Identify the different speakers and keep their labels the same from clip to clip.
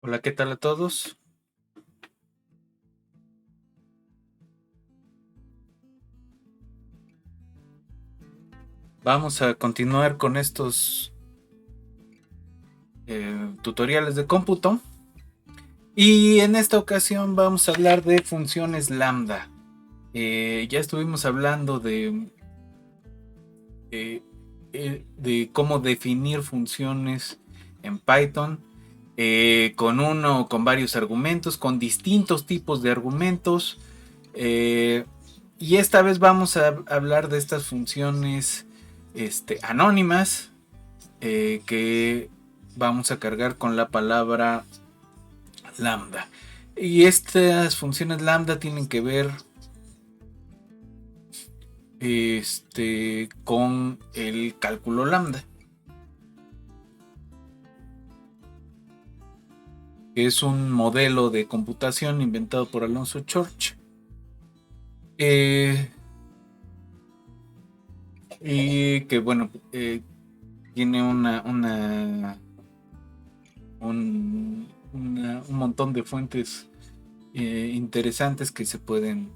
Speaker 1: Hola, ¿qué tal a todos? Vamos a continuar con estos tutoriales de cómputo y en esta ocasión vamos a hablar de funciones lambda. Ya estuvimos hablando eh, de cómo definir funciones en Python con uno o con varios argumentos, con distintos tipos de argumentos. eh, y esta vez vamos a hablar de estas funciones anónimas que vamos a cargar con la palabra lambda. Y estas funciones lambda tienen que ver con el cálculo lambda, que es un modelo de computación inventado por Alonso Church. Y que bueno, tiene un montón de fuentes interesantes que se pueden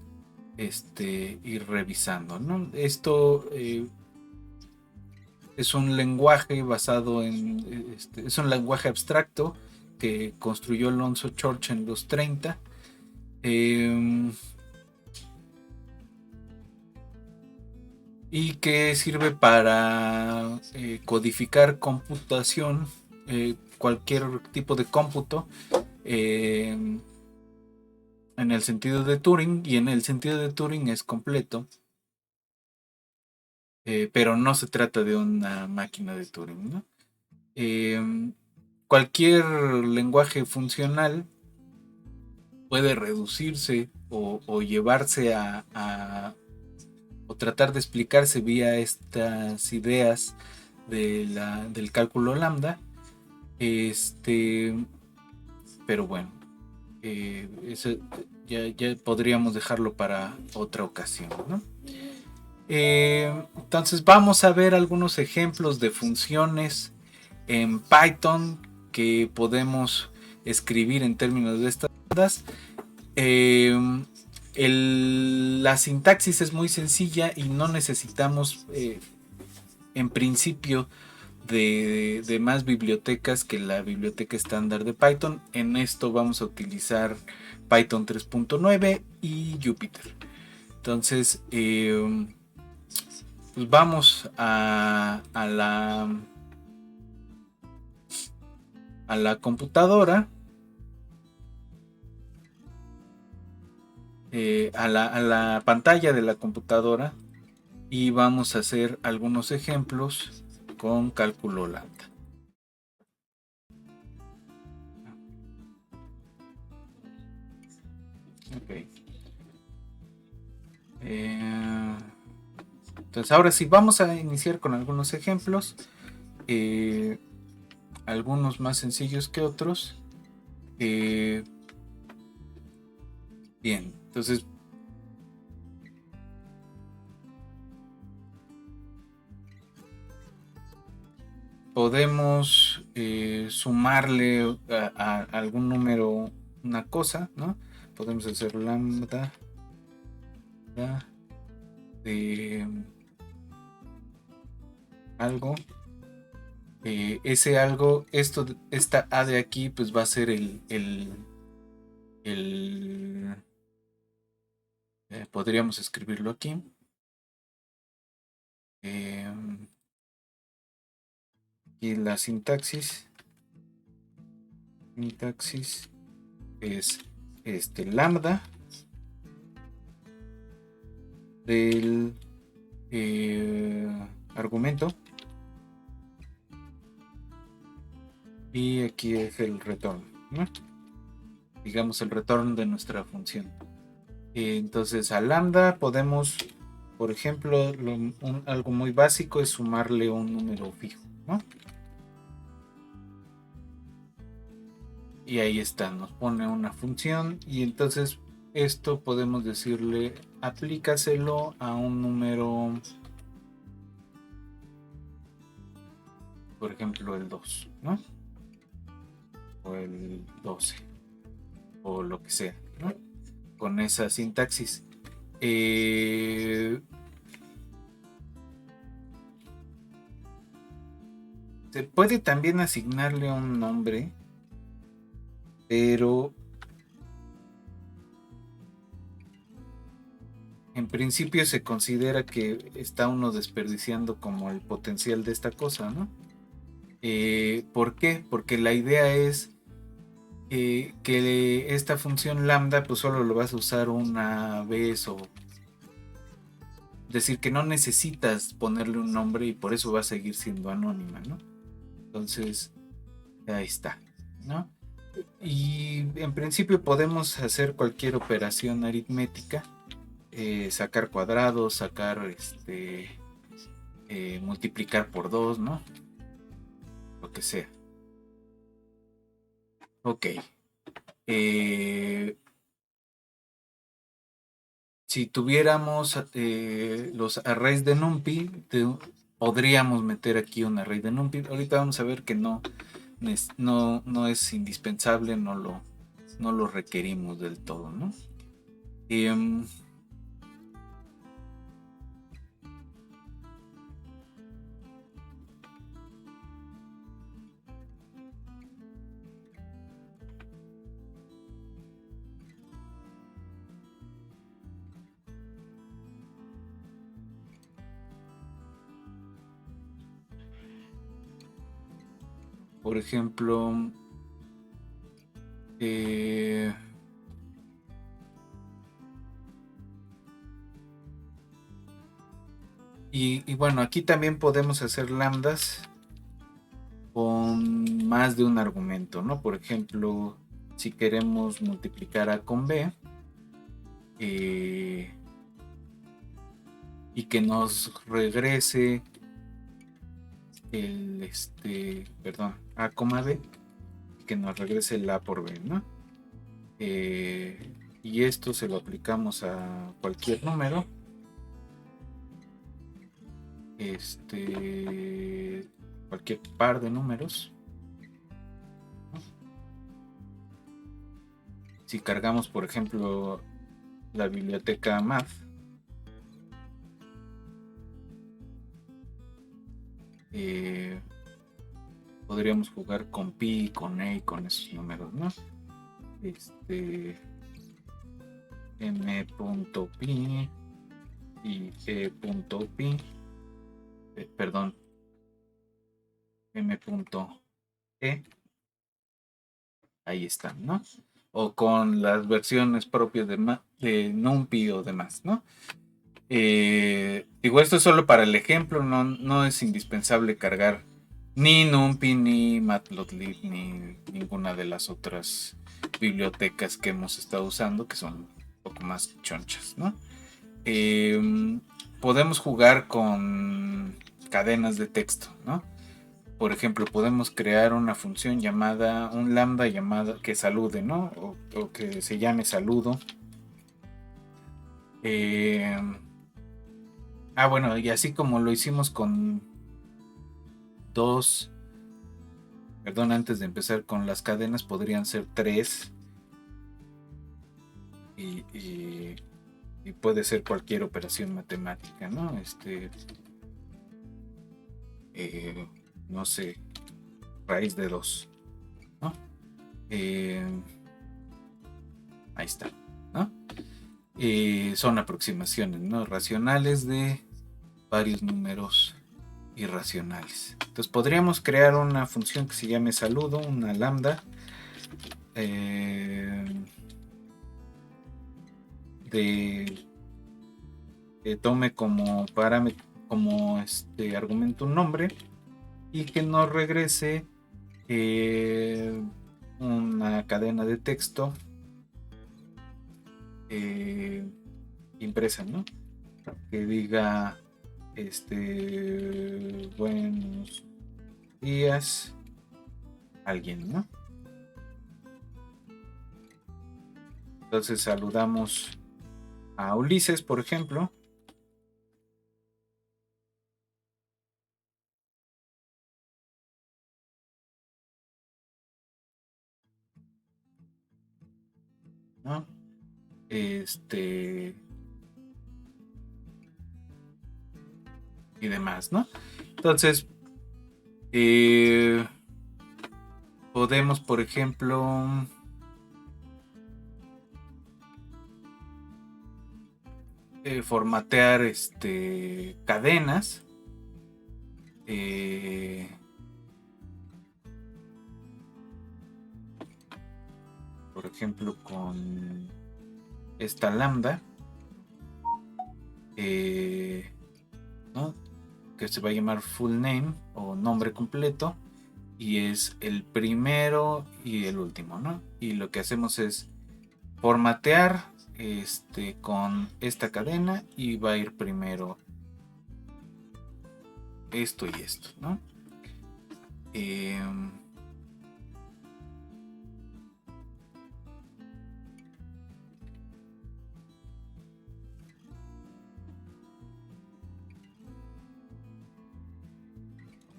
Speaker 1: ir revisando, ¿no? Esto es un lenguaje basado en, es un lenguaje abstracto que construyó Alonso Church en los 30. Y que sirve para codificar computación, cualquier tipo de cómputo, en el sentido de Turing, y en el sentido de Turing es completo, pero no se trata de una máquina de Turing, ¿no? Cualquier lenguaje funcional puede reducirse o llevarse o tratar de explicarse vía estas ideas del cálculo lambda. Pero bueno, eso ya podríamos dejarlo para otra ocasión, ¿no? Entonces vamos a ver algunos ejemplos de funciones en Python que podemos escribir en términos de estas. Eh, la sintaxis es muy sencilla y no necesitamos en principio de más bibliotecas que la biblioteca estándar de Python. En esto vamos a utilizar Python 3.9 y Jupyter. Entonces, pues vamos a la computadora, a la pantalla de la computadora, y vamos a hacer algunos ejemplos con cálculo lambda. Okay. Entonces ahora sí, vamos a iniciar con algunos ejemplos, algunos más sencillos que otros. Bien, entonces podemos sumarle a algún número una cosa, ¿no? Podemos hacer lambda de algo. Ese algo, esta A de aquí, pues va a ser podríamos escribirlo aquí. Y la sintaxis es lambda del argumento, y aquí es el retorno, ¿no? Digamos el retorno de nuestra función. Entonces a lambda podemos, por ejemplo, algo muy básico es sumarle un número fijo, ¿no? Y ahí está, nos pone una función, y entonces esto podemos decirle aplícaselo a un número, por ejemplo el 2, ¿no? o el 12 o lo que sea, ¿no? Con esa sintaxis. Se puede también asignarle un nombre, pero en principio se considera que está uno desperdiciando como el potencial de esta cosa, ¿no? ¿Por qué? Porque la idea es que esta función lambda pues solo lo vas a usar una vez, o decir que no necesitas ponerle un nombre y por eso va a seguir siendo anónima, ¿no? Entonces, ahí está, ¿no? Y en principio podemos hacer cualquier operación aritmética, sacar cuadrados, sacar multiplicar por 2, ¿no? Lo que sea. Ok. Eh, si tuviéramos los arrays de NumPy, podríamos meter aquí un array de NumPy. Ahorita vamos a ver que no es indispensable, no lo requerimos del todo, ¿no? Em, por ejemplo, eh, y bueno, aquí también podemos hacer lambdas con más de un argumento, ¿no? Por ejemplo, si queremos multiplicar A con B eh, y que nos regrese perdón, A, B, que nos regrese el A por B, ¿no? Y esto se lo aplicamos a cualquier número. Cualquier par de números. Si cargamos, por ejemplo, la biblioteca math, podríamos jugar con pi, con e y con esos números, ¿no? m.pi y e.pi, perdón, m.e, ahí están, ¿no? O con las versiones propias de NumPy o demás, ¿no? Digo, esto es solo para el ejemplo, no es indispensable cargar ni NumPy, ni Matplotlib, ni ninguna de las otras bibliotecas que hemos estado usando, que son un poco más chonchas, ¿no? Podemos jugar con cadenas de texto, ¿no? Por ejemplo, podemos crear una función llamada, un lambda llamada que salude, ¿no? O que se llame saludo. Bueno, y así como lo hicimos con dos, perdón, antes de empezar con las cadenas, podrían ser tres. Y puede ser cualquier operación matemática, ¿no? No sé, raíz de 2, ¿no? Ahí está, ¿no? Son aproximaciones, ¿no? Racionales de varios números irracionales. Entonces podríamos crear una función que se llame saludo, una lambda, que tome como parámetro, como argumento un nombre, y que nos regrese una cadena de texto impresa, ¿no? Que diga buenos días alguien, ¿no? Entonces saludamos a Ulises, por ejemplo, ¿no? Y demás, ¿no? Entonces, podemos, por ejemplo, formatear cadenas. eh, por ejemplo, con esta lambda, ¿no? Que se va a llamar full name o nombre completo, y es el primero y el último, ¿no? Y lo que hacemos es formatear con esta cadena, y va a ir primero esto y esto, ¿no?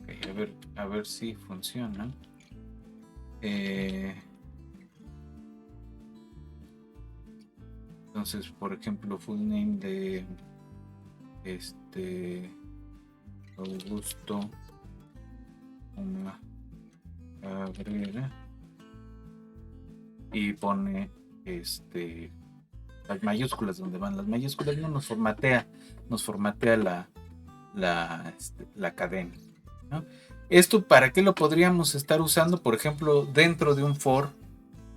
Speaker 1: Okay, a ver si funciona. Entonces, por ejemplo, full name de Augusto Cabrera, y pone las mayúsculas. Donde van las mayúsculas no nos formatea la cadena, ¿no? Esto, ¿para qué lo podríamos estar usando? Por ejemplo, dentro de un for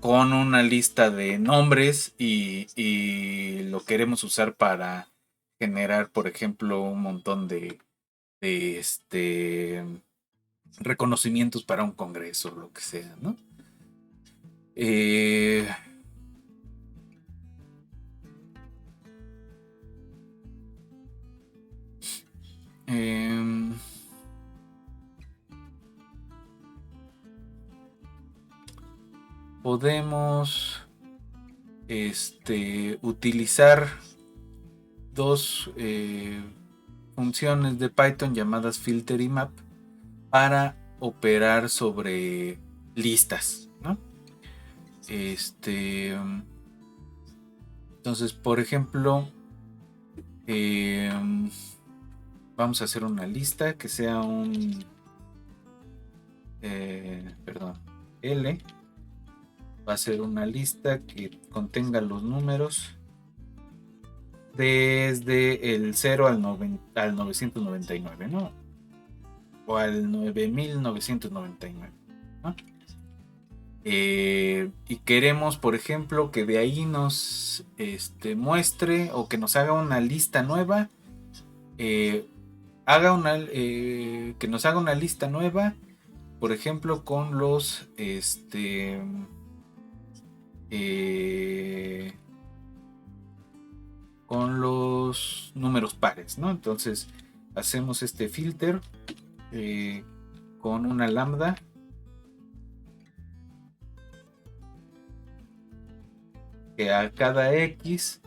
Speaker 1: con una lista de nombres, y lo queremos usar para generar, por ejemplo, un montón de reconocimientos para un congreso, lo que sea, ¿no? Podemos utilizar dos funciones de Python llamadas filter y map para operar sobre listas, ¿no? Entonces, por ejemplo, vamos a hacer una lista que sea L. Va a ser una lista que contenga los números desde el 0 al 999, ¿no? O al 9999, ¿no? Y queremos, por ejemplo, que de ahí nos muestre, o que nos haga una lista nueva. Que nos haga una lista nueva, por ejemplo, con los con los números pares, ¿no? Entonces hacemos este filter con una lambda que a cada X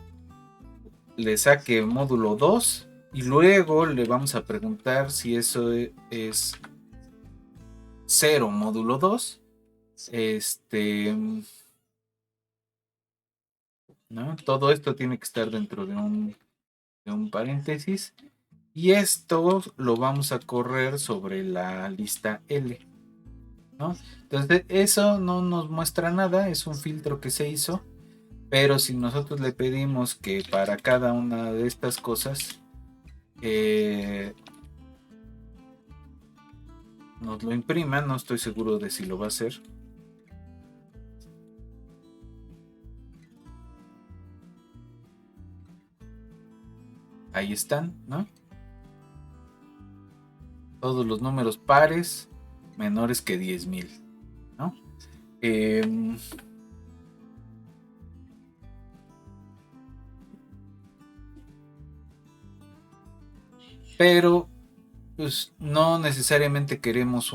Speaker 1: le saque módulo 2, y luego le vamos a preguntar si eso es 0 módulo 2. ¿No? Todo esto tiene que estar dentro de un paréntesis, y esto lo vamos a correr sobre la lista L, ¿no? Entonces eso no nos muestra nada, es un filtro que se hizo, pero si nosotros le pedimos que para cada una de estas cosas nos lo imprima, no estoy seguro de si lo va a hacer. Ahí están, ¿no? Todos los números pares menores que 10,000, ¿no? Pero pues no necesariamente queremos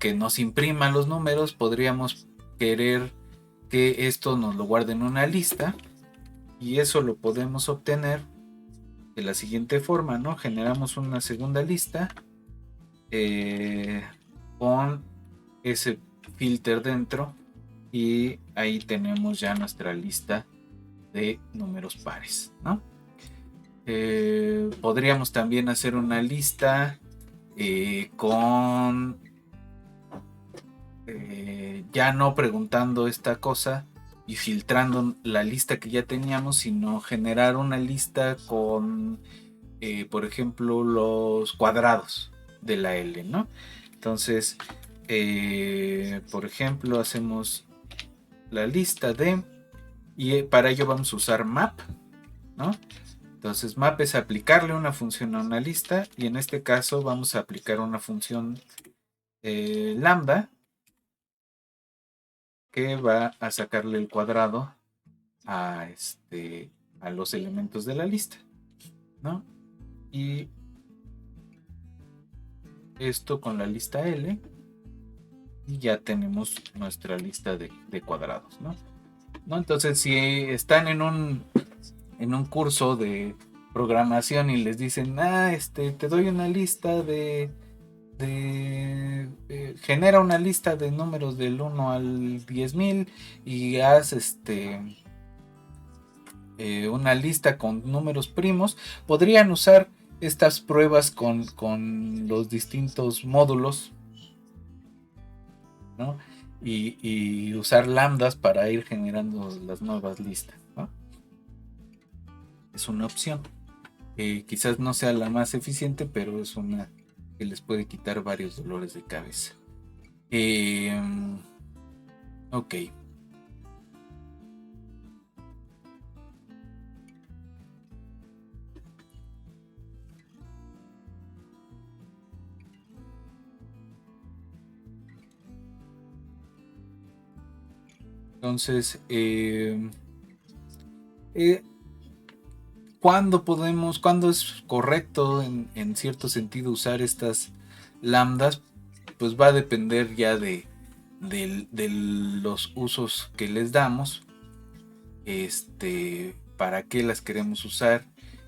Speaker 1: que nos imprima los números. Podríamos querer que esto nos lo guarde en una lista, y eso lo podemos obtener de la siguiente forma, ¿no? Generamos una segunda lista con ese filter dentro, y ahí tenemos ya nuestra lista de números pares, ¿no? Podríamos también hacer una lista con ya no preguntando esta cosa y filtrando la lista que ya teníamos, sino generar una lista con, por ejemplo, los cuadrados de la L, ¿no? Entonces, por ejemplo, hacemos la lista de, y para ello vamos a usar map, ¿no? Entonces map es aplicarle una función a una lista, y en este caso vamos a aplicar una función lambda que va a sacarle el cuadrado a, a los elementos de la lista, ¿no? Y esto con la lista L, y ya tenemos nuestra lista de cuadrados, ¿no? Entonces, si están en un curso de programación y les dicen, te doy una lista genera una lista de números del 1 al 10,000 y haz una lista con números primos, podrían usar estas pruebas con los distintos módulos, ¿no? Y usar lambdas para ir generando las nuevas listas, ¿no? Es una opción. Quizás no sea la más eficiente, pero es una que les puede quitar varios dolores de cabeza. Ok. Entonces, ¿cuándo es correcto en cierto sentido usar estas lambdas? Pues va a depender ya de los usos que les damos, para qué las queremos usar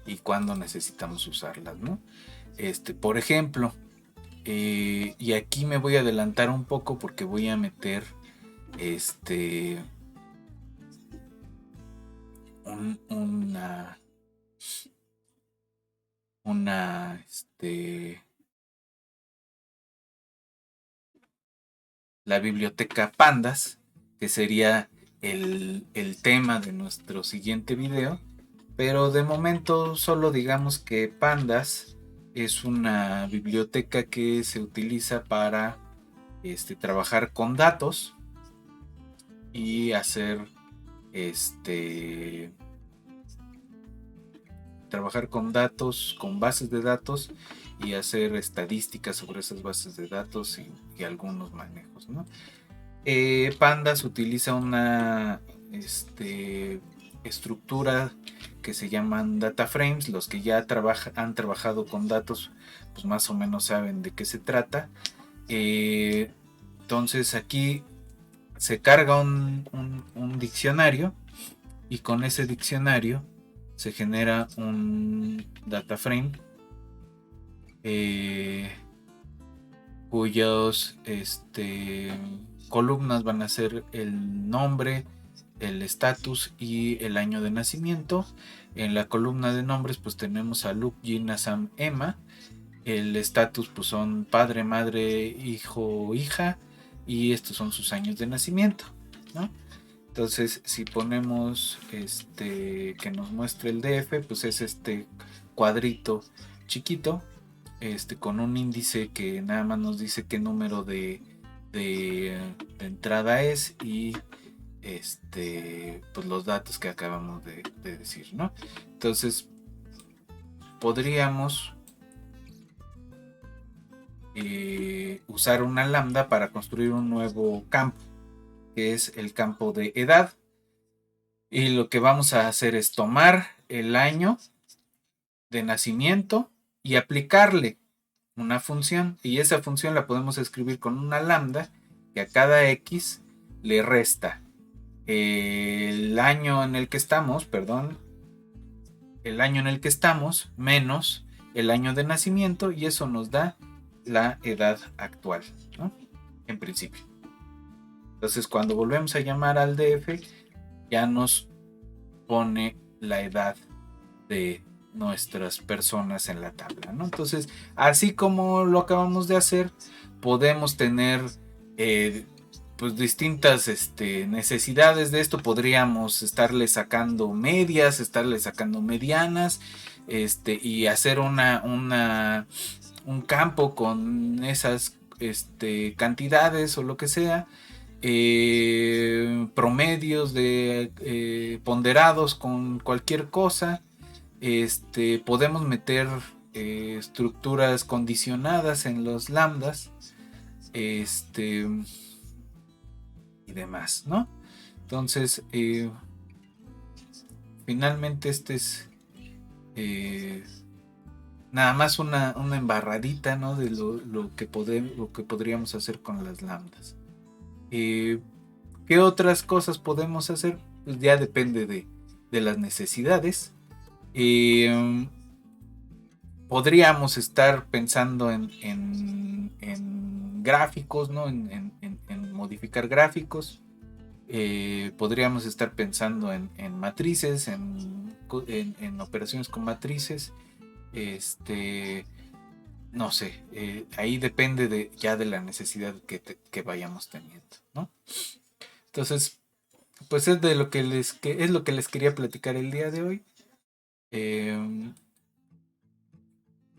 Speaker 1: y cuándo necesitamos usarlas, ¿no? Por ejemplo, y aquí me voy a adelantar un poco porque voy a meter una la biblioteca Pandas, que sería el tema de nuestro siguiente video, pero de momento solo digamos que Pandas es una biblioteca que se utiliza para trabajar con datos y hacer trabajar con datos, con bases de datos, y hacer estadísticas sobre esas bases de datos y algunos manejos, ¿no? Pandas utiliza una estructura que se llaman data frames. Los que ya han trabajado con datos, pues más o menos saben de qué se trata. Entonces aquí se carga un diccionario, y con ese diccionario se genera un data frame cuyos columnas van a ser el nombre, el estatus y el año de nacimiento. En la columna de nombres pues tenemos a Luke, Gina, Sam, Emma. El estatus pues son padre, madre, hijo, hija, y estos son sus años de nacimiento, ¿no? Entonces, si ponemos que nos muestre el DF, pues es este cuadrito chiquito, con un índice que nada más nos dice qué número de entrada es, y pues los datos que acabamos de decir, ¿no? Entonces, podríamos usar una lambda para construir un nuevo campo, que es el campo de edad, y lo que vamos a hacer es tomar el año de nacimiento y aplicarle una función, y esa función la podemos escribir con una lambda que a cada x le resta el año en el que estamos, menos el año de nacimiento, y eso nos da la edad actual, ¿no? En principio. Entonces cuando volvemos a llamar al DF, ya nos pone la edad de nuestras personas en la tabla, ¿no? Entonces, así como lo acabamos de hacer, podemos tener pues distintas necesidades de esto. Podríamos estarle sacando medias, estarle sacando medianas, y hacer un campo con esas cantidades o lo que sea, promedios de ponderados con cualquier cosa. Podemos meter estructuras condicionadas en los lambdas, y demás, ¿no? Entonces, finalmente es nada más una embarradita, ¿no? De lo que podríamos hacer con las lambdas. ¿Qué otras cosas podemos hacer? Pues ya depende de las necesidades. Podríamos estar pensando en gráficos, ¿no? En modificar gráficos. Podríamos estar pensando en matrices, en operaciones con matrices. No sé, ahí depende ya de la necesidad que vayamos teniendo, ¿no? Entonces, pues es lo que les quería platicar el día de hoy.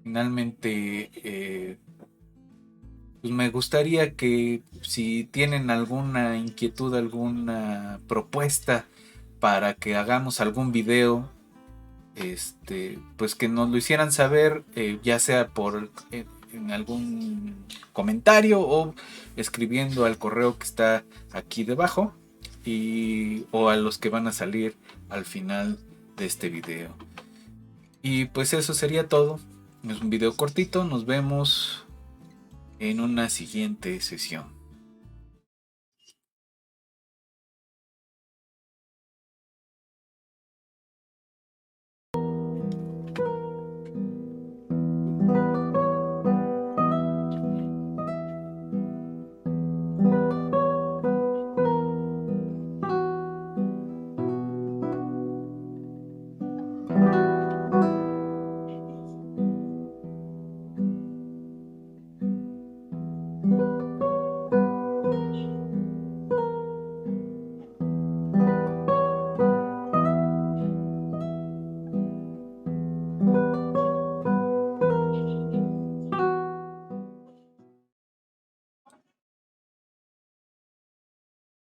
Speaker 1: Finalmente, pues me gustaría que si tienen alguna inquietud, alguna propuesta para que hagamos algún video, pues que nos lo hicieran saber, ya sea en algún comentario o escribiendo al correo que está aquí debajo, o a los que van a salir al final de este video. Y pues eso sería todo. Es un video cortito. Nos vemos en una siguiente sesión.